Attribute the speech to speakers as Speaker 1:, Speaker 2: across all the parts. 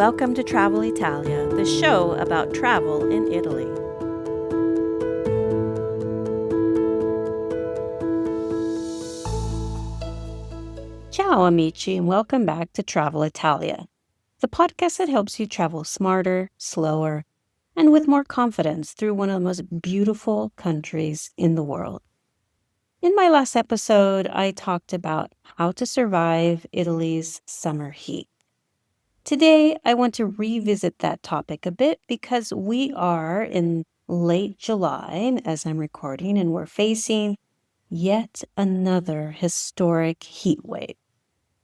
Speaker 1: Welcome to Travel Italia, the show about travel in Italy. Ciao amici, and welcome back to Travel Italia, the podcast that helps you travel smarter, slower, and with more confidence through one of the most beautiful countries in the world. In my last episode, I talked about how to survive Italy's summer heat. Today, I want to revisit that topic a bit because we are in late July as I'm recording, and we're facing yet another historic heat wave.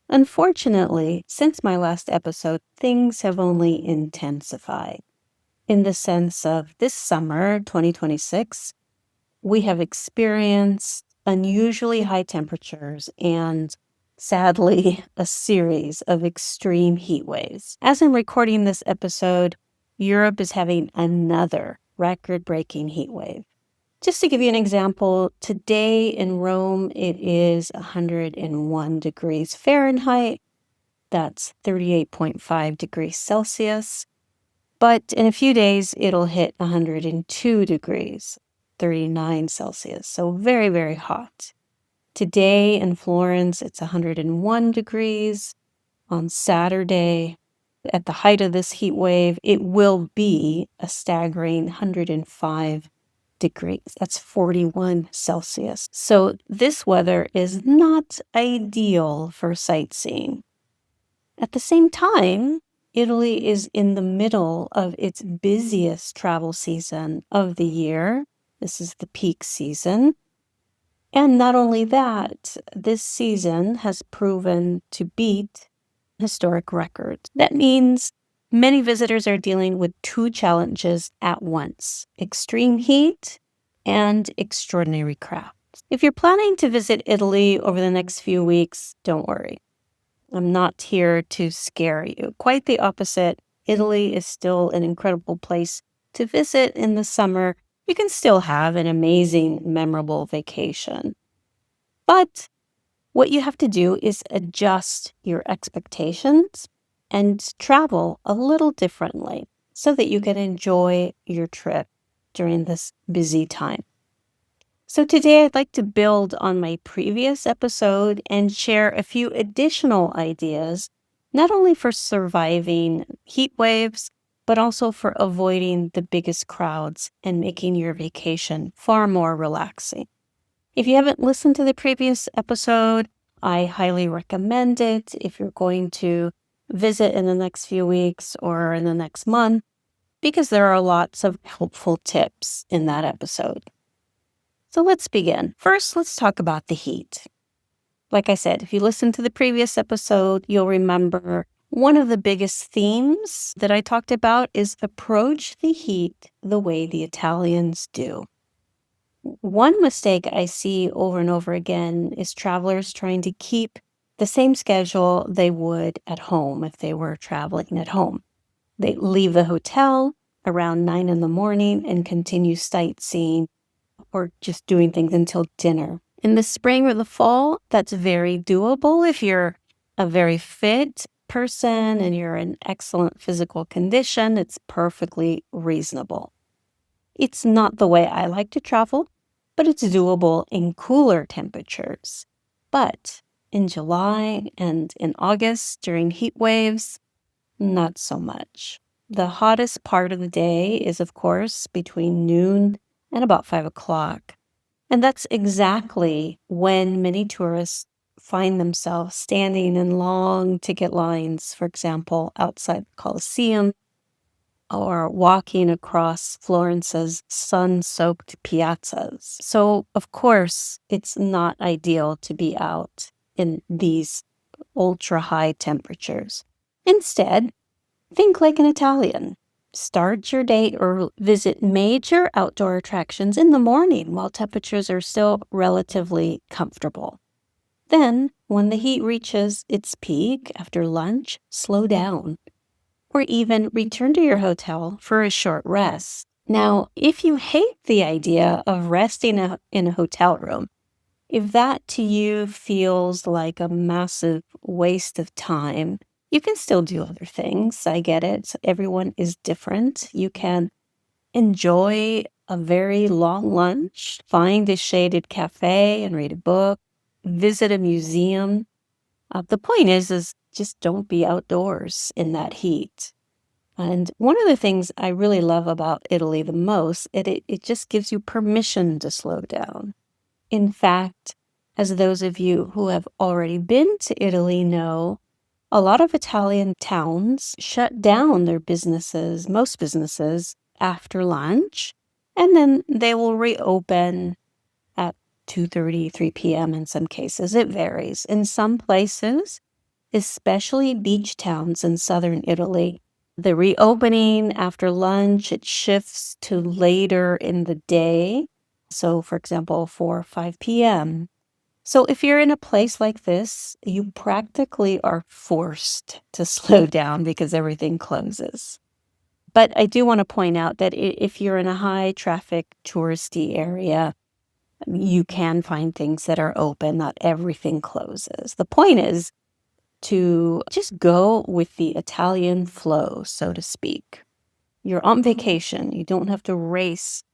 Speaker 1: Unfortunately, since my last episode, things have only intensified. In the sense of this summer, 2026, we have experienced unusually high temperatures and, sadly, a series of extreme heat waves. As I'm recording this episode, Europe is having another record-breaking heat wave. Just to give you an example, today in Rome, it is 101 degrees Fahrenheit. That's 38.5 degrees Celsius. But in a few days, it'll hit 102 degrees, 39 Celsius. So very, very hot. Today in Florence, it's 101 degrees. On Saturday, at the height of this heat wave, it will be a staggering 105 degrees. That's 41 Celsius. So this weather is not ideal for sightseeing. At the same time, Italy is in the middle of its busiest travel season of the year. This is the peak season. And not only that, this season has proven to beat historic records. That means many visitors are dealing with two challenges at once: extreme heat and extraordinary crowds. If you're planning to visit Italy over the next few weeks, don't worry. I'm not here to scare you. Quite the opposite. Italy is still an incredible place to visit in the summer. You can still have an amazing, memorable vacation. But what you have to do is adjust your expectations and travel a little differently so that you can enjoy your trip during this busy time. So today I'd like to build on my previous episode and share a few additional ideas, not only for surviving heat waves, but also for avoiding the biggest crowds and making your vacation far more relaxing. If you haven't listened to the previous episode, I highly recommend it if you're going to visit in the next few weeks or in the next month, because there are lots of helpful tips in that episode. So let's begin. First, let's talk about the heat. Like I said, if you listen to the previous episode, you'll remember one of the biggest themes that I talked about is approach the heat the way the Italians do. One mistake I see over and over again is travelers trying to keep the same schedule they would at home if they were traveling at home. They leave the hotel around 9 in the morning and continue sightseeing or just doing things until dinner. In the spring or the fall, that's very doable if you're a very fit person and you're in excellent physical condition. It's perfectly reasonable. It's not the way I like to travel, but it's doable in cooler temperatures. But in July and in August during heat waves, not so much. The hottest part of the day is, of course, between noon and about 5 o'clock. And that's exactly when many tourists find themselves standing in long ticket lines, for example, outside the Colosseum, or walking across Florence's sun-soaked piazzas. So, of course, it's not ideal to be out in these ultra-high temperatures. Instead, think like an Italian. Start your day or visit major outdoor attractions in the morning while temperatures are still relatively comfortable. Then, when the heat reaches its peak after lunch, slow down, or even return to your hotel for a short rest. Now, if you hate the idea of resting in a hotel room, if that to you feels like a massive waste of time, You can still do other things. I get it. Everyone is different. You can enjoy a very long lunch, find a shaded cafe and read a book, visit a museum. The point is just don't be outdoors in that heat. And one of the things I really love about Italy the most, it just gives you permission to slow down. In fact, as those of you who have already been to Italy know, a lot of Italian towns shut down their businesses, most businesses, after lunch, and then they will reopen at 2:30, 3 p.m. in some cases. It varies. In some places, especially beach towns in southern Italy, the reopening after lunch, it shifts to later in the day. So, for example, 4 or 5 p.m. So if you're in a place like this, you practically are forced to slow down because everything closes. But I do want to point out that if you're in a high traffic touristy area, you can find things that are open. Not everything closes. The point is to just go with the Italian flow, so to speak. You're on vacation. You don't have to race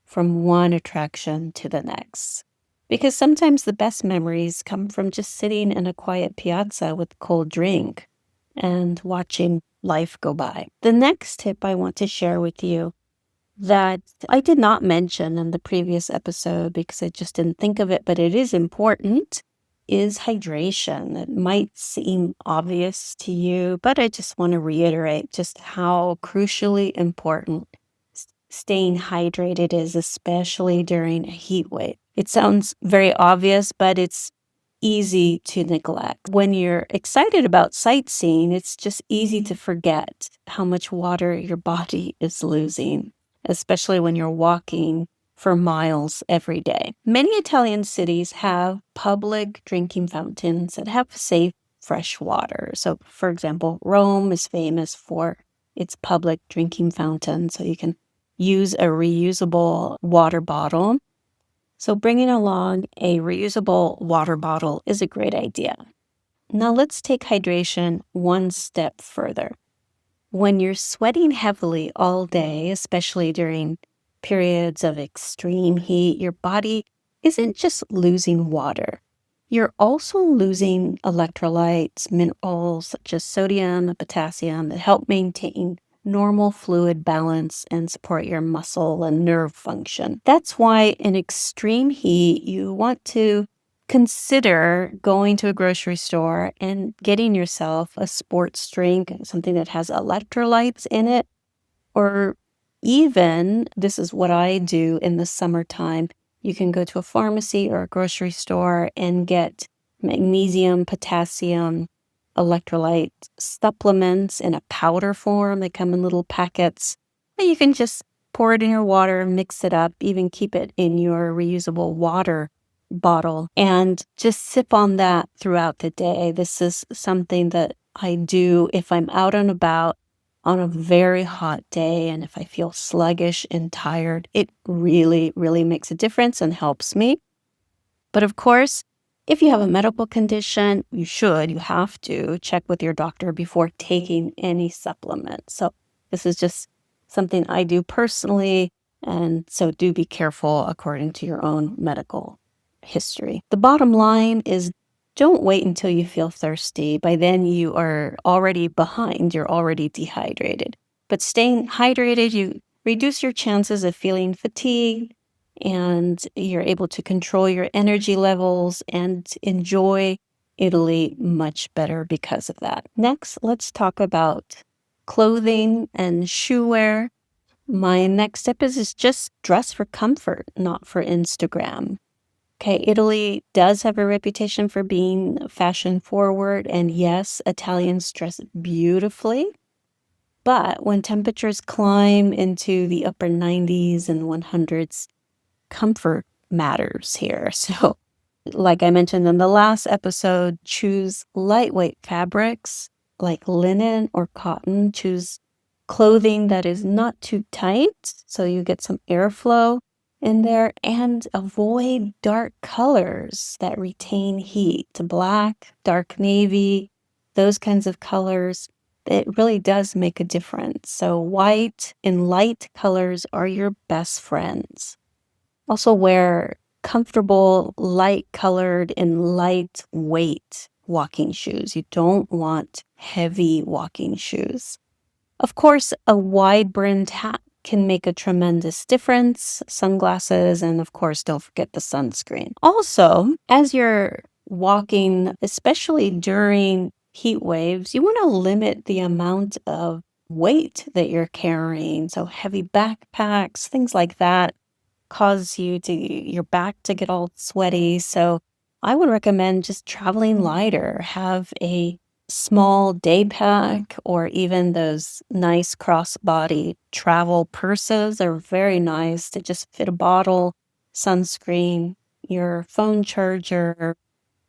Speaker 1: from one attraction to the next. Because sometimes the best memories come from just sitting in a quiet piazza with a cold drink and watching life go by. The next tip I want to share with you that I did not mention in the previous episode because I just didn't think of it, but it is important, is hydration. It might seem obvious to you, but I just want to reiterate just how crucially important staying hydrated is, especially during a heat wave. It sounds very obvious, but it's easy to neglect. When you're excited about sightseeing, it's just easy to forget how much water your body is losing, especially when you're walking for miles every day. Many Italian cities have public drinking fountains that have safe, fresh water. So, for example, Rome is famous for its public drinking fountain, so you can use a reusable water bottle. So bringing along a reusable water bottle is a great idea. Now let's take hydration one step further. When you're sweating heavily all day, especially during periods of extreme heat, your body isn't just losing water. You're also losing electrolytes, minerals such as sodium and potassium that help maintain normal fluid balance and support your muscle and nerve function. That's why in extreme heat, you want to consider going to a grocery store and getting yourself a sports drink, something that has electrolytes in it, or even, this is what I do in the summertime, you can go to a pharmacy or a grocery store and get magnesium, potassium, electrolyte supplements in a powder form. They come in little packets. And you can just pour it in your water, mix it up, even keep it in your reusable water bottle, and just sip on that throughout the day. This is something that I do if I'm out and about on a very hot day, and if I feel sluggish and tired. It really, really makes a difference and helps me. But of course, if you have a medical condition, you have to check with your doctor before taking any supplement. So this is just something I do personally, and so do be careful according to your own medical history. The bottom line is don't wait until you feel thirsty. By then you are already behind, you're already dehydrated. But staying hydrated, you reduce your chances of feeling fatigued, and you're able to control your energy levels and enjoy Italy much better because of that. Next, let's talk about clothing and shoe wear. My next step is just dress for comfort, not for Instagram. Okay, Italy does have a reputation for being fashion forward, and yes, Italians dress beautifully. But when temperatures climb into the upper 90s and 100s, comfort matters here. So, like I mentioned in the last episode, choose lightweight fabrics like linen or cotton. Choose clothing that is not too tight so you get some airflow in there, and avoid dark colors that retain heat. Black, dark navy, those kinds of colors, it really does make a difference. So white and light colors are your best friends. Also wear comfortable, light colored and lightweight walking shoes. You don't want heavy walking shoes. Of course, a wide brimmed hat can make a tremendous difference. Sunglasses, and of course, don't forget the sunscreen. Also, as you're walking, especially during heat waves, you want to limit the amount of weight that you're carrying. So, heavy backpacks, things like that cause your back to get all sweaty. So I would recommend just traveling lighter. Have a small day pack or even those nice crossbody travel purses are very nice to just fit a bottle, sunscreen, your phone charger,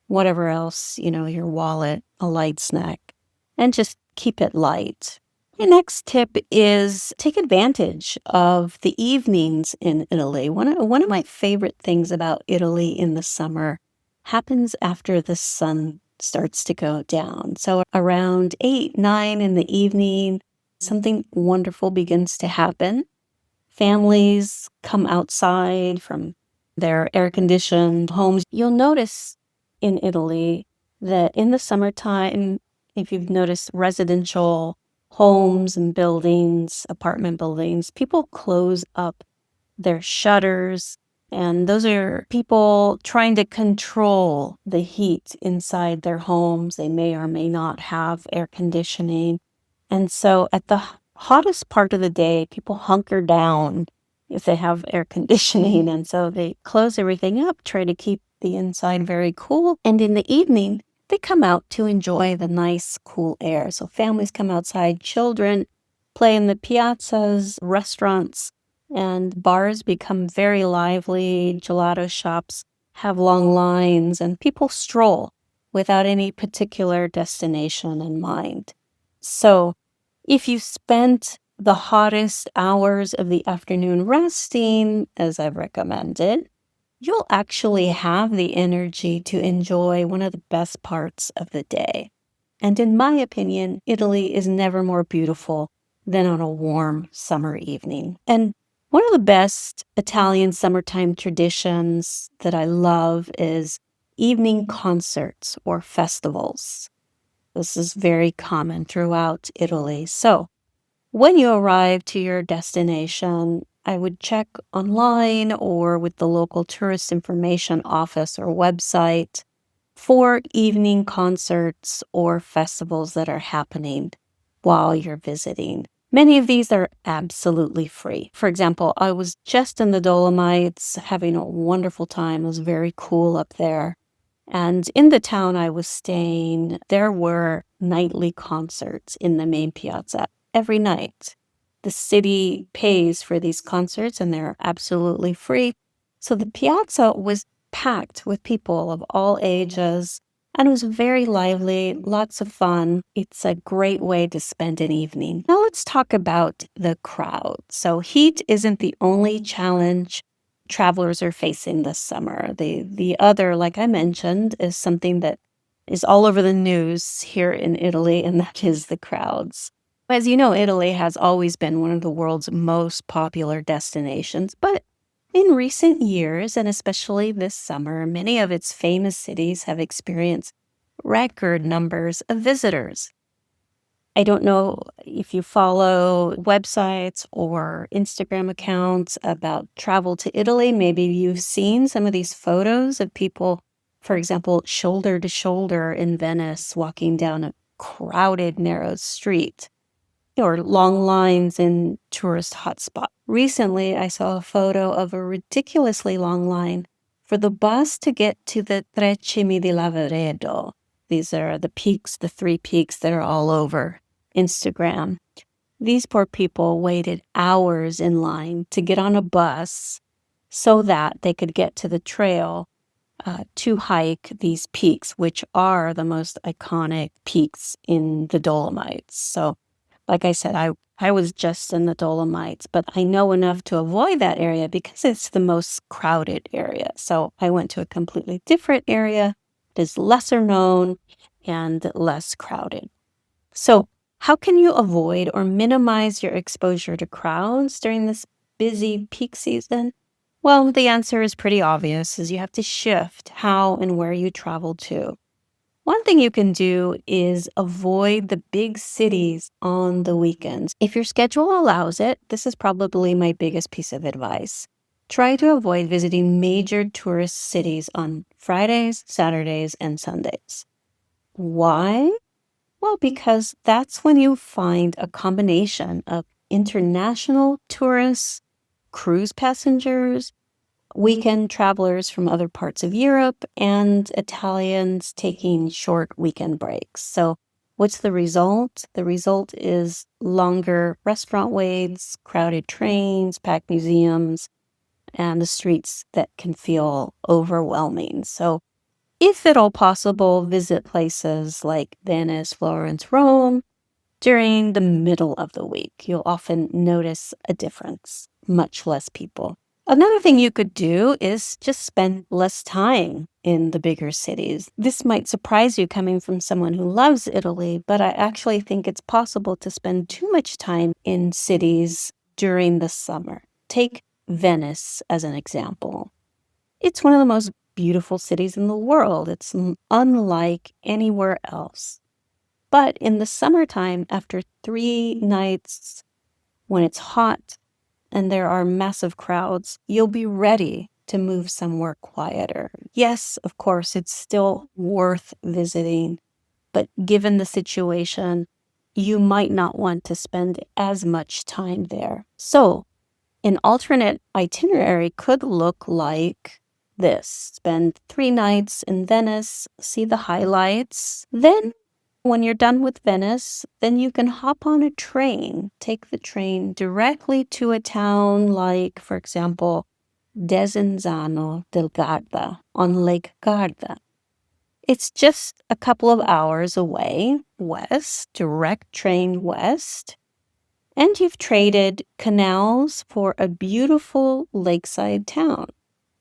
Speaker 1: whatever else, your wallet, a light snack, and just keep it light. My next tip is take advantage of the evenings in Italy. One of my favorite things about Italy in the summer happens after the sun starts to go down. So around 8, 9 in the evening, something wonderful begins to happen. Families come outside from their air conditioned homes. You'll notice in Italy that in the summertime, if you've noticed residential homes and buildings, apartment buildings, people close up their shutters. And those are people trying to control the heat inside their homes. They may or may not have air conditioning. And so at the hottest part of the day, people hunker down if they have air conditioning. And so they close everything up, try to keep the inside very cool. And in the evening, they come out to enjoy the nice, cool air. So families come outside, children play in the piazzas, restaurants, and bars become very lively. Gelato shops have long lines, and people stroll without any particular destination in mind. So, if you spent the hottest hours of the afternoon resting, as I've recommended, you'll actually have the energy to enjoy one of the best parts of the day. And in my opinion, Italy is never more beautiful than on a warm summer evening. And one of the best Italian summertime traditions that I love is evening concerts or festivals. This is very common throughout Italy. So, when you arrive to your destination, I would check online or with the local tourist information office or website for evening concerts or festivals that are happening while you're visiting. Many of these are absolutely free. For example, I was just in the Dolomites having a wonderful time. It was very cool up there. And in the town I was staying, there were nightly concerts in the main piazza every night. The city pays for these concerts and they're absolutely free. So the piazza was packed with people of all ages and it was very lively, lots of fun. It's a great way to spend an evening. Now let's talk about the crowd. So heat isn't the only challenge travelers are facing this summer. The other, like I mentioned, is something that is all over the news here in Italy, and that is the crowds. As you know, Italy has always been one of the world's most popular destinations, but in recent years, and especially this summer, many of its famous cities have experienced record numbers of visitors. I don't know if you follow websites or Instagram accounts about travel to Italy. Maybe you've seen some of these photos of people, for example, shoulder to shoulder in Venice, walking down a crowded, narrow street, or long lines in tourist hotspots. Recently, I saw a photo of a ridiculously long line for the bus to get to the Tre Cime di Lavaredo. These are the peaks, the 3 peaks that are all over Instagram. These poor people waited hours in line to get on a bus so that they could get to the trail to hike these peaks, which are the most iconic peaks in the Dolomites. So, like I said, I was just in the Dolomites, but I know enough to avoid that area because it's the most crowded area. So I went to a completely different area that is lesser known, and less crowded. So, how can you avoid or minimize your exposure to crowds during this busy peak season? Well, the answer is pretty obvious, is you have to shift how and where you travel to. One thing you can do is avoid the big cities on the weekends. If your schedule allows it, this is probably my biggest piece of advice. Try to avoid visiting major tourist cities on Fridays, Saturdays, and Sundays. Why? Well, because that's when you find a combination of international tourists, cruise passengers, weekend travelers from other parts of Europe, and Italians taking short weekend breaks. So, what's the result? The result is longer restaurant waits, crowded trains, packed museums, and the streets that can feel overwhelming. So, if at all possible, visit places like Venice, Florence, Rome during the middle of the week. You'll often notice a difference, much less people. Another thing you could do is just spend less time in the bigger cities. This might surprise you coming from someone who loves Italy, but I actually think it's possible to spend too much time in cities during the summer. Take Venice as an example. It's one of the most beautiful cities in the world. It's unlike anywhere else. But in the summertime, after 3 nights when it's hot and there are massive crowds, you'll be ready to move somewhere quieter. Yes, of course, it's still worth visiting, but given the situation, you might not want to spend as much time there. So, an alternate itinerary could look like this: spend 3 nights in Venice, see the highlights. Then, when you're done with Venice, then you can hop on a train, take the train directly to a town like, for example, Desenzano del Garda on Lake Garda. It's just a couple of hours away, west, direct train west. And you've traded canals for a beautiful lakeside town.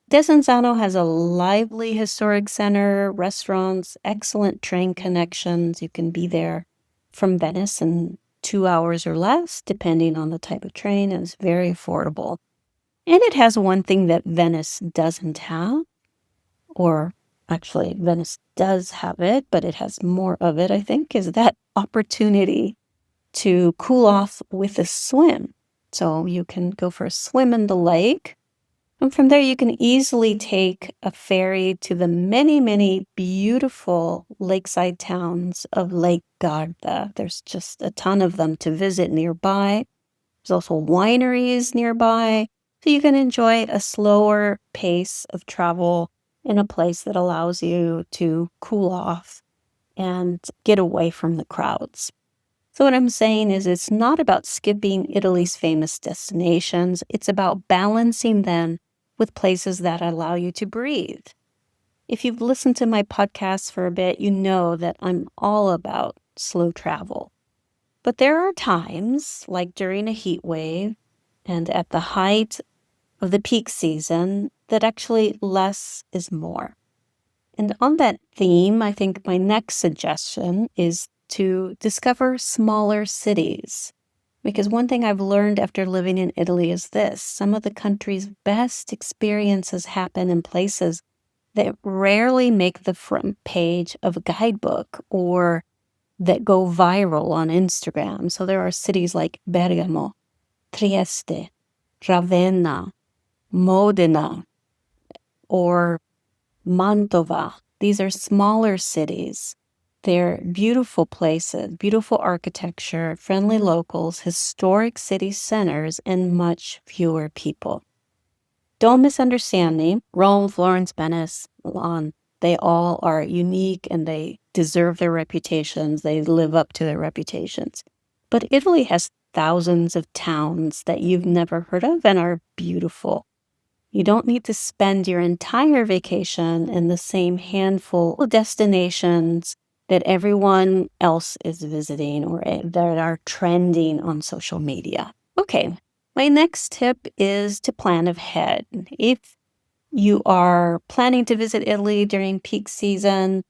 Speaker 1: Desenzano has a lively historic center, restaurants, excellent train connections. You can be there from Venice in 2 hours or less, depending on the type of train, and it's very affordable. And it has one thing that Venice doesn't have, or actually, Venice does have it, but it has more of it, I think, is that opportunity to cool off with a swim. So you can go for a swim in the lake. And from there, you can easily take a ferry to the many, many beautiful lakeside towns of Lake Garda. There's just a ton of them to visit nearby. There's also wineries nearby. So you can enjoy a slower pace of travel in a place that allows you to cool off and get away from the crowds. So what I'm saying is it's not about skipping Italy's famous destinations. It's about balancing them with places that allow you to breathe. If you've listened to my podcast for a bit, you know that I'm all about slow travel. But there are times, like during a heat wave and at the height of the peak season, that actually less is more. And on that theme, I think my next suggestion is to discover smaller cities. Because one thing I've learned after living in Italy is this: some of the country's best experiences happen in places that rarely make the front page of a guidebook or that go viral on Instagram. So there are cities like Bergamo, Trieste, Ravenna, Modena, or Mantova. These are smaller cities. They're beautiful places, beautiful architecture, friendly locals, historic city centers, and much fewer people. Don't misunderstand me. Rome, Florence, Venice, Milan, they all are unique and they deserve their reputations. They live up to their reputations. But Italy has thousands of towns that you've never heard of and are beautiful. You don't need to spend your entire vacation in the same handful of destinations that everyone else is visiting or that are trending on social media. Okay, my next tip is to plan ahead. If you are planning to visit Italy during peak season,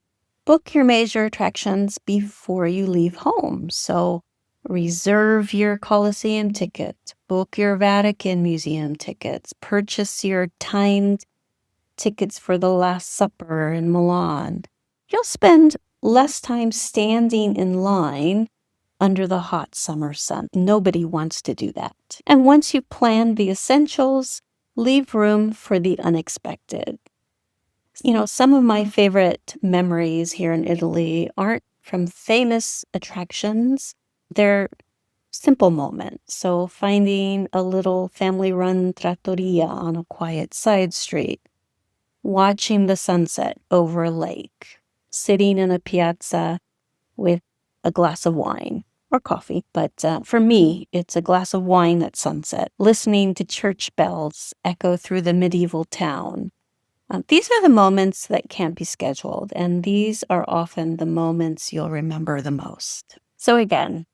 Speaker 1: book your major attractions before you leave home. So reserve your Colosseum ticket, book your Vatican Museum tickets, purchase your timed tickets for the Last Supper in Milan. You'll spend less time standing in line under the hot summer sun. Nobody wants to do that. And once you plan the essentials, leave room for the unexpected. Some of my favorite memories here in Italy aren't from famous attractions. They're simple moments. So finding a little family-run trattoria on a quiet side street, watching the sunset over a lake, sitting in a piazza with a glass of wine or coffee. But for me, it's a glass of wine at sunset, listening to church bells echo through the medieval town. These are the moments that can't be scheduled, and these are often the moments you'll remember the most. So again,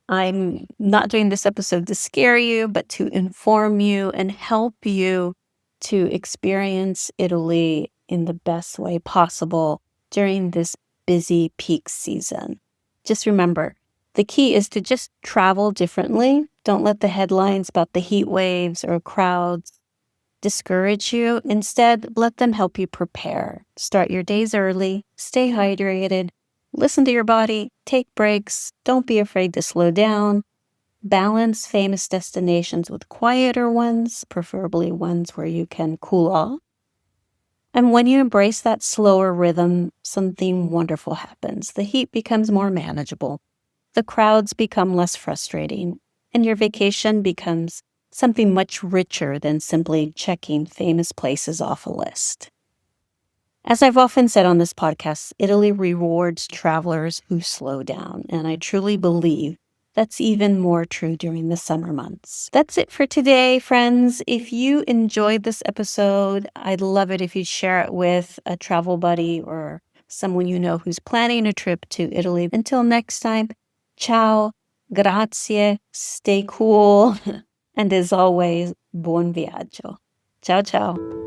Speaker 1: I'm not doing this episode to scare you, but to inform you and help you to experience Italy in the best way possible during this busy peak season. Just remember, the key is to just travel differently. Don't let the headlines about the heat waves or crowds discourage you. Instead, let them help you prepare. Start your days early, stay hydrated, listen to your body, take breaks, don't be afraid to slow down, balance famous destinations with quieter ones, preferably ones where you can cool off. And when you embrace that slower rhythm, something wonderful happens. The heat becomes more manageable, the crowds become less frustrating, and your vacation becomes something much richer than simply checking famous places off a list. As I've often said on this podcast, Italy rewards travelers who slow down, and I truly believe that's even more true during the summer months. That's it for today, friends. If you enjoyed this episode, I'd love it if you'd share it with a travel buddy or someone you know who's planning a trip to Italy. Until next time, ciao, grazie, stay cool, and as always, buon viaggio. Ciao, ciao.